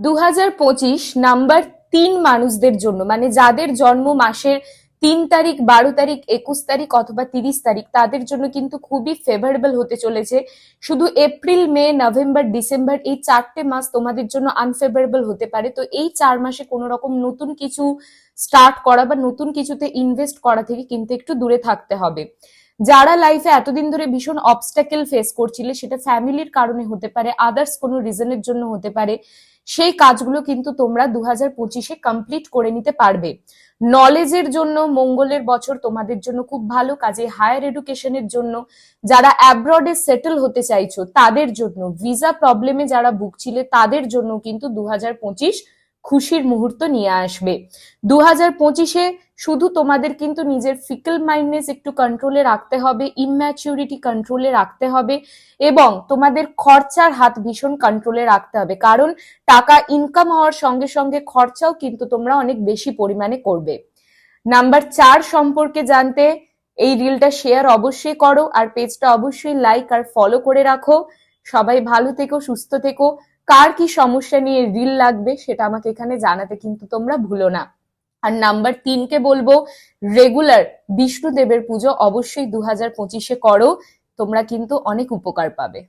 2025 number 3 মানুষদের জন্য, মানে যাদের জন্ম মাসের 3 তারিখ, 12 তারিখ, 21 তারিখ অথবা 30 তারিখ, তাদের জন্য কিন্তু খুবই ফেভারেবল হতে চলেছে। শুধু এপ্রিল, মে, নভেম্বর, ডিসেম্বর এই 4টে মাস তোমাদের জন্য আনফেভারেবল হতে পারে। তো এই 4 মাসে কোনো রকম নতুন কিছু স্টার্ট করা বা নতুন কিছুতে ইনভেস্ট করা থেকে কিন্তু একটু দূরে থাকতে হবে। যারা লাইফে এতদিন ধরে ভীষণ অবস্ট্যাকেল ফেস করছিলে, সেটা ফ্যামিলির কারণে হতে পারে, আদার্স কোনো রিজনের জন্য হতে পারে, সেই কাজগুলো কিন্তু তোমরা 2025-এ কমপ্লিট করে নিতে পারবে। নলেজের জন্য মঙ্গলের বছর তোমাদের জন্য খুব ভালো। কাজে হায়ার এডুকেশনের জন্য, যারা অ্যাব্রডে সেটেল হতে চাইছো তাদের জন্য, ভিসা প্রবলেমে যারা ভুগছিলে তাদের জন্য কিন্তু 2025 খুশির মুহূর্ত নিয়ে আসবে। 2025-এ শুধু তোমাদের কিন্তু নিজের ফিকল মাইন্ডনেস একটু কন্ট্রোলে রাখতে হবে, ইম্যাচিউরিটি কন্ট্রোলে রাখতে হবে এবং তোমাদের খরচার হাত ভীষণ কন্ট্রোলে রাখতে হবে, কারণ টাকা ইনকাম হওয়ার সঙ্গে সঙ্গে খরচাও কিন্তু তোমরা অনেক বেশি পরিমাণে করবে। নাম্বার 4 সম্পর্কে জানতে এই রিলটা শেয়ার অবশ্যই করো আর পেজটা অবশ্যই লাইক আর ফলো করে রাখো। সবাই ভালো থেকো, সুস্থ থেকো। কার কি সমস্যা নিয়ে রিল লাগবে সেটা আমাকে এখানে জানাতে কিন্তু তোমরা ভুলো না। আর নাম্বার 3-কে বলবো, রেগুলার বিষ্ণুদেবের পুজো অবশ্যই 2025-এ করো, তোমরা কিন্তু অনেক উপকার পাবে।